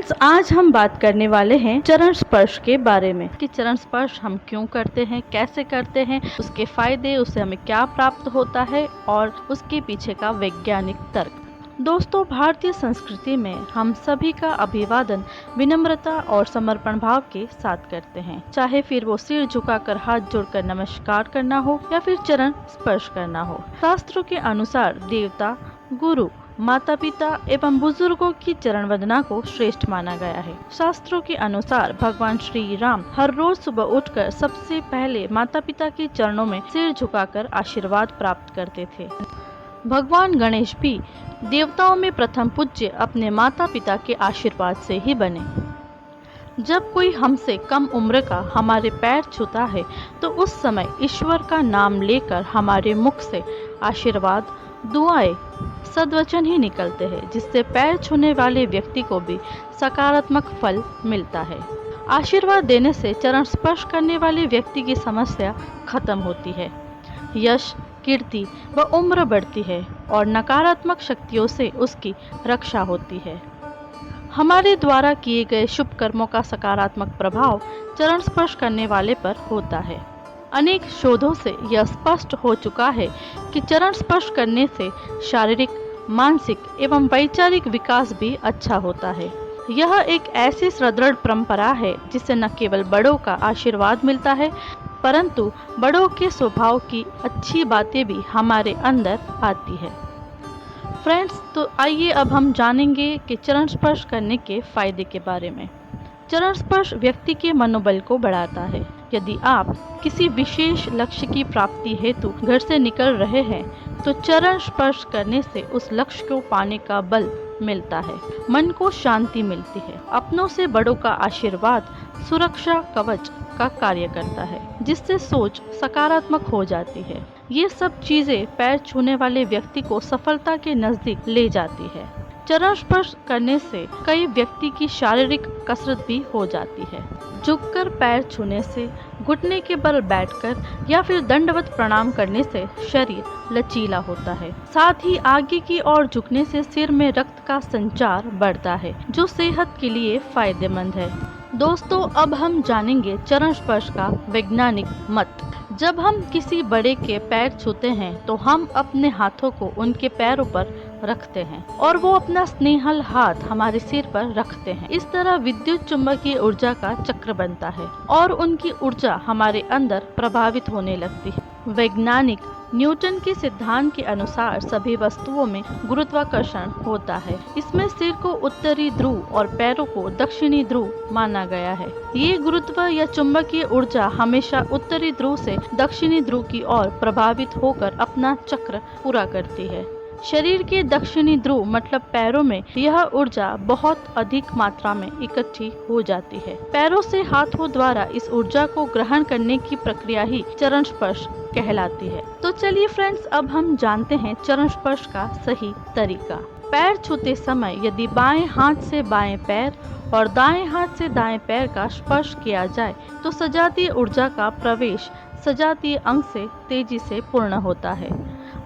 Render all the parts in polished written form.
Friends, आज हम बात करने वाले हैं चरण स्पर्श के बारे में कि चरण स्पर्श हम क्यों करते हैं, कैसे करते हैं, उसके फायदे, उससे हमें क्या प्राप्त होता है और उसके पीछे का वैज्ञानिक तर्क। दोस्तों, भारतीय संस्कृति में हम सभी का अभिवादन विनम्रता और समर्पण भाव के साथ करते हैं, चाहे फिर वो सिर झुकाकर हाथ जोड़कर नमस्कार करना हो या फिर चरण स्पर्श करना हो। शास्त्रों के अनुसार देवता, गुरु, माता पिता एवं बुजुर्गों की चरण वंदना को श्रेष्ठ माना गया है। शास्त्रों के अनुसार भगवान श्री राम हर रोज सुबह उठकर सबसे पहले माता पिता के चरणों में सिर झुकाकर आशीर्वाद प्राप्त करते थे। भगवान गणेश भी देवताओं में प्रथम पूज्य अपने माता पिता के आशीर्वाद से ही बने। जब कोई हमसे कम उम्र का हमारे पैर छूता है तो उस समय ईश्वर का नाम लेकर हमारे मुख से आशीर्वाद, दुआएं, सद्वचन ही निकलते हैं, जिससे पैर छूने वाले व्यक्ति को भी सकारात्मक फल मिलता है। आशीर्वाद देने से चरण स्पर्श करने वाले व्यक्ति की समस्या खत्म होती है, यश, कीर्ति व उम्र बढ़ती है और नकारात्मक शक्तियों से उसकी रक्षा होती है। हमारे द्वारा किए गए शुभ कर्मों का सकारात्मक प्रभाव चरण स्पर्श करने वाले पर होता है। अनेक शोधों से यह स्पष्ट हो चुका है कि चरण स्पर्श करने से शारीरिक, मानसिक एवं वैचारिक विकास भी अच्छा होता है। यह एक ऐसी सुदृढ़ परंपरा है जिससे न केवल बड़ों का आशीर्वाद मिलता है, परंतु बड़ों के स्वभाव की अच्छी बातें भी हमारे अंदर आती है। फ्रेंड्स, तो आइए अब हम जानेंगे कि चरण स्पर्श करने के फायदे के बारे में। चरण स्पर्श व्यक्ति के मनोबल को बढ़ाता है। यदि आप किसी विशेष लक्ष्य की प्राप्ति हेतु घर से निकल रहे हैं तो चरण स्पर्श करने से उस लक्ष्य को पाने का बल मिलता है, मन को शांति मिलती है। अपनों से बड़ों का आशीर्वाद सुरक्षा कवच का कार्य करता है, जिससे सोच सकारात्मक हो जाती है। ये सब चीजें पैर छूने वाले व्यक्ति को सफलता के नजदीक ले जाती है। चरण स्पर्श करने से कई व्यक्ति की शारीरिक कसरत भी हो जाती है। झुककर पैर छूने से, घुटने के बल बैठकर या फिर दंडवत प्रणाम करने से शरीर लचीला होता है। साथ ही आगे की ओर झुकने से सिर में रक्त का संचार बढ़ता है, जो सेहत के लिए फायदेमंद है। दोस्तों, अब हम जानेंगे चरण स्पर्श का वैज्ञानिक मत। जब हम किसी बड़े के पैर छूते हैं तो हम अपने हाथों को उनके पैरों पर रखते हैं और वो अपना स्नेहल हाथ हमारे सिर पर रखते हैं। इस तरह विद्युत चुंबकीय ऊर्जा का चक्र बनता है और उनकी ऊर्जा हमारे अंदर प्रभावित होने लगती है। वैज्ञानिक न्यूटन के सिद्धांत के अनुसार सभी वस्तुओं में गुरुत्वाकर्षण होता है। इसमें सिर को उत्तरी ध्रुव और पैरों को दक्षिणी ध्रुव माना गया है। ये गुरुत्व या चुंबकीय ऊर्जा हमेशा उत्तरी ध्रुव से दक्षिणी ध्रुव की ओर प्रभावित होकर अपना चक्र पूरा करती है। शरीर के दक्षिणी ध्रुव मतलब पैरों में यह ऊर्जा बहुत अधिक मात्रा में इकट्ठी हो जाती है। पैरों से हाथों द्वारा इस ऊर्जा को ग्रहण करने की प्रक्रिया ही चरण स्पर्श कहलाती है। तो चलिए फ्रेंड्स, अब हम जानते हैं चरण स्पर्श का सही तरीका। पैर छूते समय यदि बाएं हाथ से बाएं पैर और दाएं हाथ से दाएं पैर का स्पर्श किया जाए तो सजातीय ऊर्जा का प्रवेश सजातीय अंग से तेजी से पूर्ण होता है।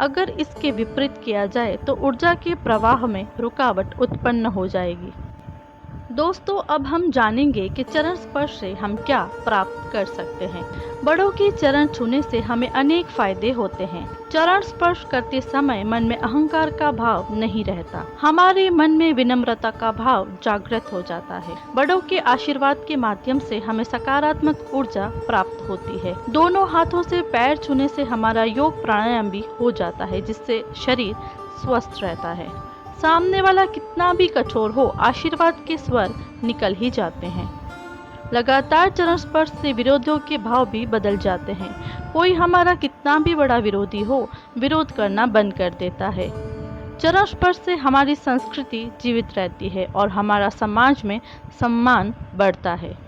अगर इसके विपरीत किया जाए तो ऊर्जा के प्रवाह में रुकावट उत्पन्न हो जाएगी। दोस्तों, अब हम जानेंगे कि चरण स्पर्श से हम क्या प्राप्त कर सकते हैं। बड़ों की चरण छूने से हमें अनेक फायदे होते हैं। चरण स्पर्श करते समय मन में अहंकार का भाव नहीं रहता, हमारे मन में विनम्रता का भाव जागृत हो जाता है। बड़ों के आशीर्वाद के माध्यम से हमें सकारात्मक ऊर्जा प्राप्त होती है। दोनों हाथों से पैर छूने से हमारा योग प्राणायाम भी हो जाता है, जिससे शरीर स्वस्थ रहता है। सामने वाला कितना भी कठोर हो, आशीर्वाद के स्वर निकल ही जाते हैं। लगातार चरण स्पर्श से विरोधियों के भाव भी बदल जाते हैं। कोई हमारा कितना भी बड़ा विरोधी हो, विरोध करना बंद कर देता है। चरण स्पर्श से हमारी संस्कृति जीवित रहती है और हमारा समाज में सम्मान बढ़ता है।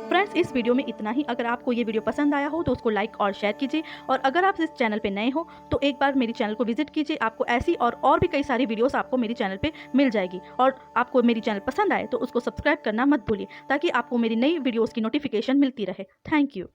फ्रेंड्स, इस वीडियो में इतना ही। अगर आपको ये वीडियो पसंद आया हो तो उसको लाइक और शेयर कीजिए, और अगर आप इस चैनल पे नए हो तो एक बार मेरे चैनल को विजिट कीजिए। आपको ऐसी और भी कई सारी वीडियोस आपको मेरे चैनल पे मिल जाएगी। और आपको मेरी चैनल पसंद आए तो उसको सब्सक्राइब करना मत भूलिए, ताकि आपको मेरी नई वीडियोस की नोटिफिकेशन मिलती रहे। Thank you.